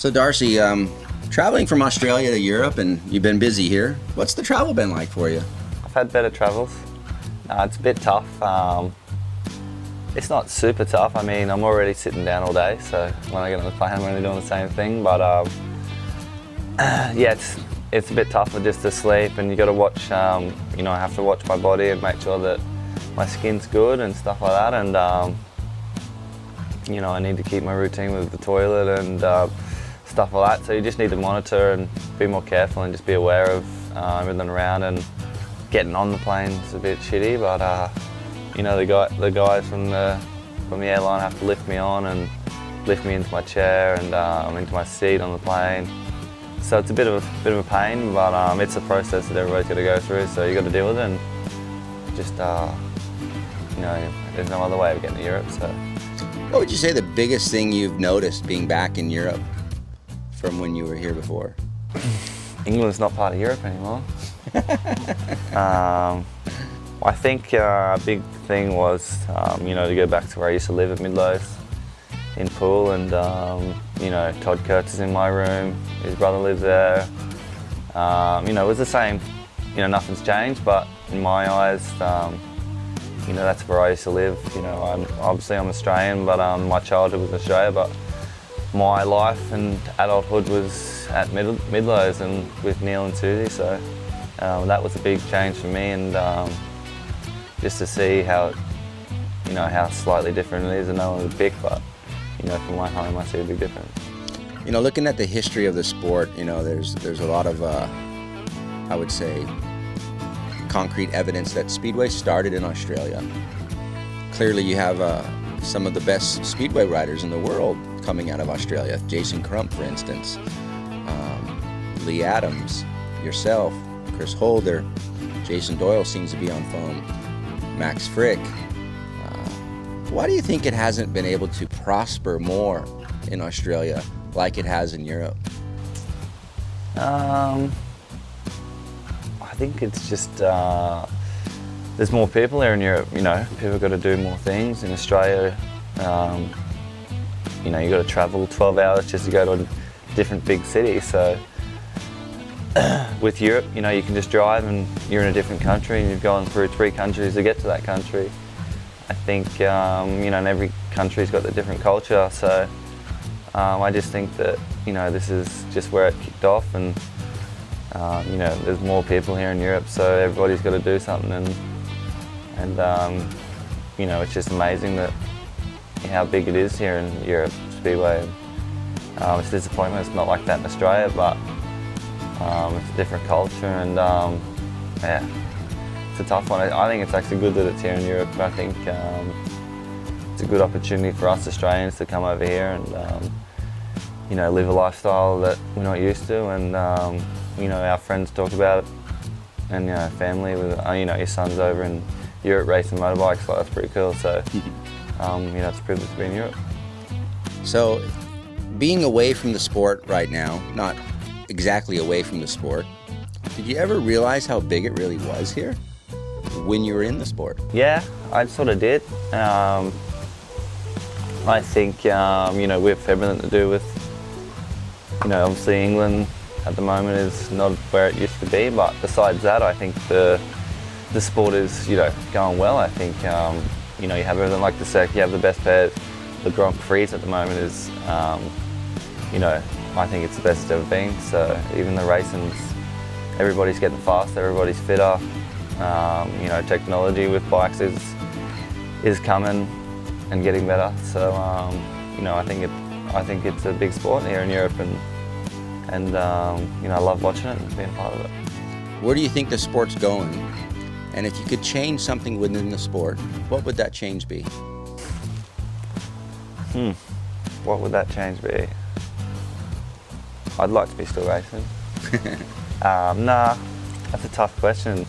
So Darcy, traveling from Australia to Europe, and you've been busy here. What's the travel been like for you? I've had better travels. It's a bit tough. It's not super tough. I mean, I'm already sitting down all day, so when I get on the plane, I'm only doing the same thing. But yeah, it's a bit tougher just to sleep, and you got to watch. You know, I have to watch my body and make sure that my skin's good and stuff like that. And you know, I need to keep my routine with the toilet and stuff like that. So you just need to monitor and be more careful and just be aware of everything around. And getting on the plane's a bit shitty, but you know, the guys from the airline have to lift me on and lift me into my chair and into my seat on the plane. So it's a bit of a pain, but it's a process that everybody's got to go through. So you got to deal with it, and just you know, there's no other way of getting to Europe. So, what would you say the biggest thing you've noticed being back in Europe from when you were here before? England's not part of Europe anymore. I think a big thing was, you know, to go back to where I used to live at Midlows in Poole, and you know, Todd Kurtz is in my room, his brother lives there. You know, it was the same. You know, nothing's changed, but in my eyes, you know, that's where I used to live. You know, I'm Australian, but my childhood was Australia, but my life and adulthood was at Midlows and with Neil and Susie, so that was a big change for me, and just to see how, you know, how slightly different it is, and no one would pick, but you know, from my home I see a big difference. You know, looking at the history of the sport, you know, there's a lot of I would say concrete evidence that Speedway started in Australia. Clearly you have some of the best Speedway riders in the world coming out of Australia. Jason Crump, for instance, Lee Adams, yourself, Chris Holder, Jason Doyle seems to be on foam, Max Frick. Why do you think it hasn't been able to prosper more in Australia like it has in Europe? I think it's just there's more people here in Europe. You know, people got to do more things. In Australia, you know, you got to travel 12 hours just to go to a different big city. So with Europe, you know, you can just drive and you're in a different country, and you've gone through 3 countries to get to that country. I think you know, and every country's got a different culture. So I just think that, you know, this is just where it kicked off, and you know, there's more people here in Europe, so everybody's got to do something, and you know, it's just amazing that how big it is here in Europe, Speedway. It's a disappointment it's not like that in Australia, but it's a different culture, and yeah, it's a tough one. I think it's actually good that it's here in Europe. I think it's a good opportunity for us Australians to come over here and you know, live a lifestyle that we're not used to, and you know, our friends talk about it, and you know, family with you know, your son's over in Europe racing motorbikes, so that's pretty cool. So you know, it's a privilege to be in Europe. So being away from the sport right now, not exactly away from the sport, did you ever realize how big it really was here when you were in the sport? Yeah, I sort of did. I think you know, with everything to do with, you know, obviously England at the moment is not where it used to be, but besides that, I think the sport is, you know, going well. I think you know, you have everything like the circuit, you have the best pairs. The Grand Prix at the moment is, you know, I think it's the best it's ever been. So even the racing's, everybody's getting faster, everybody's fitter. You know, technology with bikes is coming and getting better. So you know, I think it's a big sport here in Europe, and you know, I love watching it and being a part of it. Where do you think the sport's going? And if you could change something within the sport, what would that change be? What would that change be? I'd like to be still racing. Nah, that's a tough question.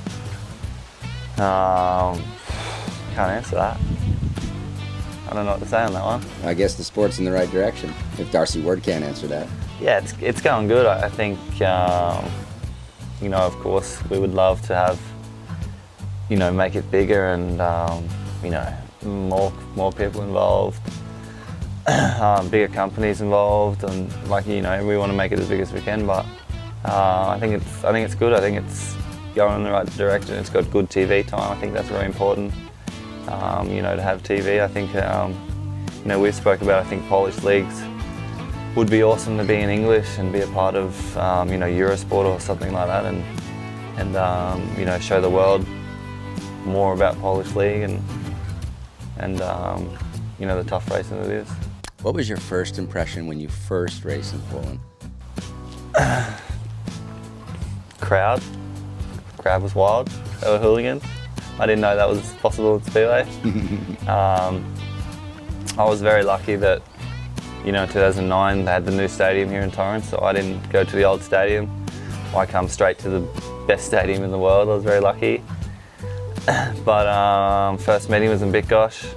Can't answer that. I don't know what to say on that one. I guess the sport's in the right direction, if Darcy Ward can't answer that. Yeah, it's going good. I think, you know, of course, we would love to have, you know, make it bigger and, you know, more people involved. bigger companies involved, and like, you know, we want to make it as big as we can. But I think it's good. I think it's going in the right direction. It's got good TV time. I think that's very important. You know, to have TV. I think you know, we've spoke about, I think Polish leagues would be awesome to be in English and be a part of you know, Eurosport or something like that, and you know, show the world more about Polish league and you know, the tough racing it is. What was your first impression when you first raced in Poland? Crowd was wild. They were hooligans. I didn't know that was possible in Speedway. I was very lucky that, you know, in 2009 they had the new stadium here in Torrance, so I didn't go to the old stadium. I come straight to the best stadium in the world. I was very lucky. But first meeting was in Bydgoszcz,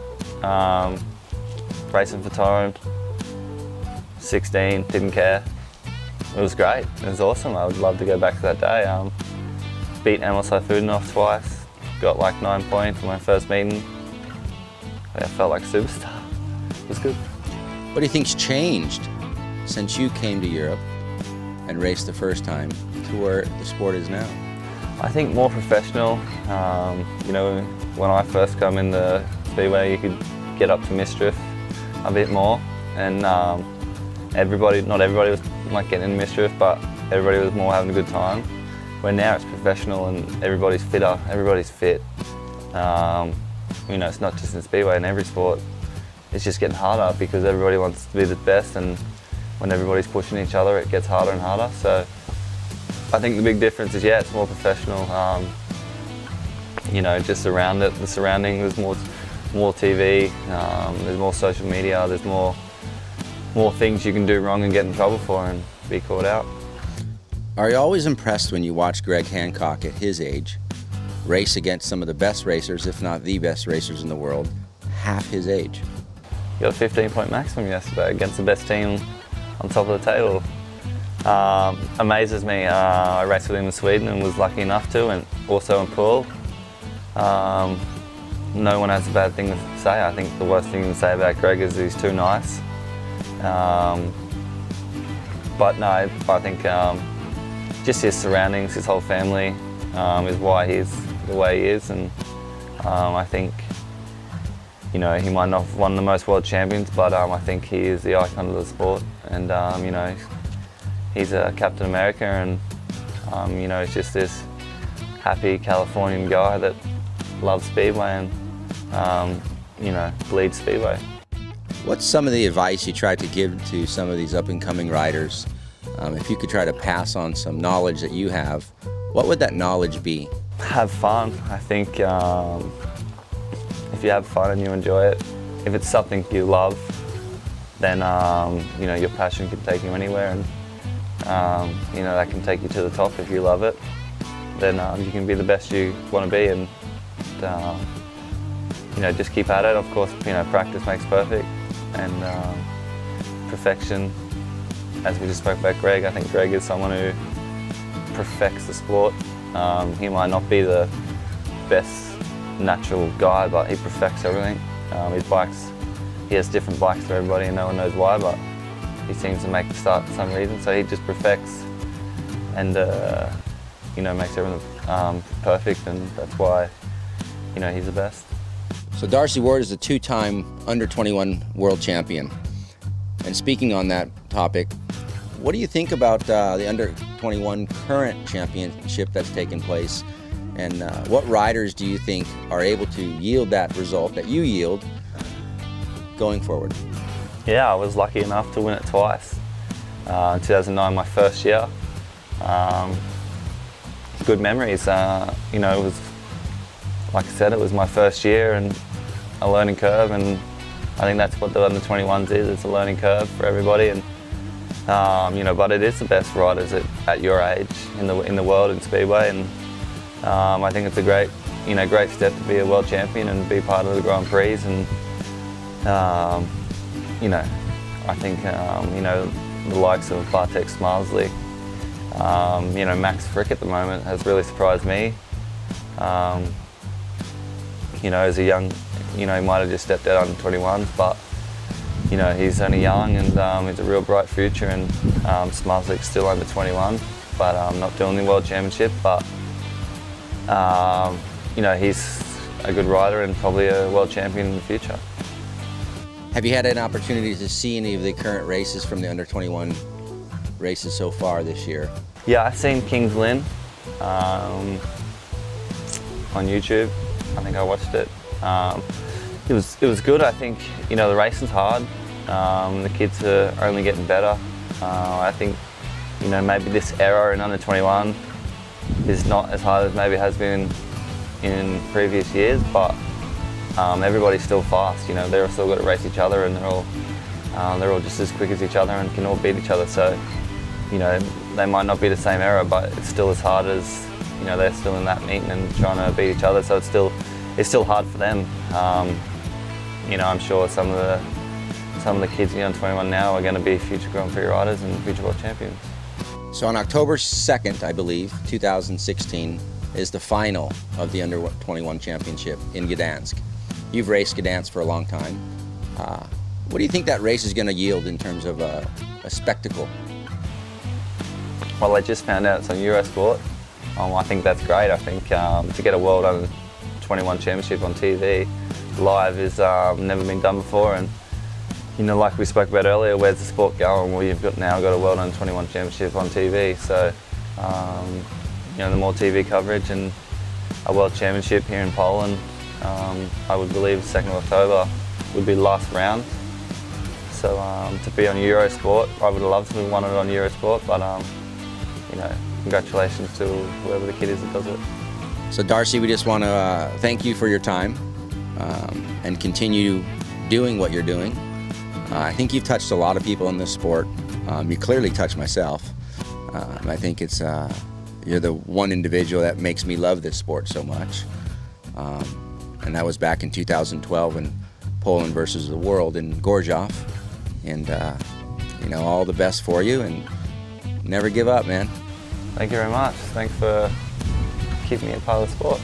racing for Torrance, 16, didn't care. It was great, it was awesome. I would love to go back to that day. Beat Emil Sayfutdinov twice, got like 9 points in my first meeting. I felt like a superstar. It was good. What do you think's changed since you came to Europe and raced the first time to where the sport is now? I think more professional. You know, when I first come in the Speedway, you could get up to mischief a bit more, and not everybody was like getting in mischief, but everybody was more having a good time. Where now it's professional and everybody's fitter, everybody's fit. You know, it's not just in Speedway, in every sport. It's just getting harder because everybody wants to be the best, and when everybody's pushing each other, it gets harder and harder. So I think the big difference is, yeah, it's more professional. You know, just around it, the surrounding, there's more TV, there's more social media, there's more things you can do wrong and get in trouble for and be caught out. Are you always impressed when you watch Greg Hancock at his age race against some of the best racers, if not the best racers in the world, half his age? He got a 15-point maximum yesterday against the best team on top of the table. Amazes me. I raced with him in Sweden and was lucky enough to, and also in Poole. No one has a bad thing to say. I think the worst thing to say about Greg is he's too nice. But no, I think just his surroundings, his whole family is why he's the way he is, and I think, you know, he might not have won the most world champions, but I think he is the icon of the sport, and you know, he's a Captain America, and you know, he's just this happy Californian guy that loves Speedway and you know, bleeds Speedway. What's some of the advice you try to give to some of these up-and-coming riders? If you could try to pass on some knowledge that you have, what would that knowledge be? Have fun. I think if you have fun and you enjoy it, if it's something you love, then you know, your passion can take you anywhere, and you know, that can take you to the top. If you love it, then you can be the best you want to be, and you know, just keep at it. Of course, you know, practice makes perfect, and perfection. As we just spoke about Greg, I think Greg is someone who perfects the sport. He might not be the best natural guy, but he perfects everything. His bikes, he has different bikes for everybody, and no one knows why, but he seems to make the start for some reason. So he just perfects, and you know, makes everything perfect, and that's why, you know, he's the best. So Darcy Ward is a two-time under-21 world champion. And speaking on that topic, what do you think about the under-21 current championship that's taken place? And what riders do you think are able to yield that result that you yield going forward? Yeah, I was lucky enough to win it twice. In 2009, my first year. Good memories. You know, it was, like I said, it was my first year and a learning curve, and I think that's what the under-21s is. It's a learning curve for everybody, and you know, but it is the best riders at your age in the world in Speedway, and I think it's a great, you know, great step to be a world champion and be part of the Grand Prix, and you know, I think you know, the likes of Bartek Smalsley, you know, Max Frick at the moment has really surprised me. You know, as a young, you know, he might have just stepped out under 21s, but you know, he's only young and he's a real bright future, and Smazlik's still under 21, but not doing the World Championship, but you know, he's a good rider and probably a world champion in the future. Have you had an opportunity to see any of the current races from the under 21 races so far this year? Yeah, I've seen Kings Lynn on YouTube. I think I watched it. It was good. I think, you know, the racing's hard. The kids are only getting better. I think, you know, maybe this era in under 21 is not as hard as maybe it has been in previous years, but everybody's still fast. You know, they're still got to race each other, and they're all just as quick as each other and can all beat each other. So, you know, they might not be the same era, but it's still as hard as, you know, they're still in that meeting and trying to beat each other. So it's still hard for them. You know, I'm sure some of the kids, you know, 21 now are going to be future Grand Prix riders and future world champions. So on October 2nd, I believe, 2016, is the final of the under 21 championship in Gdansk. You've raced Gdansk for a long time. What do you think that race is going to yield in terms of a spectacle? Well, I just found out it's on Eurosport. I think that's great. I think to get a World Under 21 Championship on TV live is never been done before. And, you know, like we spoke about earlier, where's the sport going? Well, you've now got a World Under 21 Championship on TV. So, you know, the more TV coverage and a World Championship here in Poland, I would believe 2nd of October would be the last round. So to be on Eurosport, I would have loved to have won it on Eurosport, but you know, congratulations to whoever the kid is that does it. So Darcy, we just want to thank you for your time and continue doing what you're doing. I think you've touched a lot of people in this sport. You clearly touched myself. I think it's you're the one individual that makes me love this sport so much. And that was back in 2012 in Poland versus the world in Gorzów. And you know, all the best for you, and never give up, man. Thank you very much. Thanks for keeping me a part of the sport.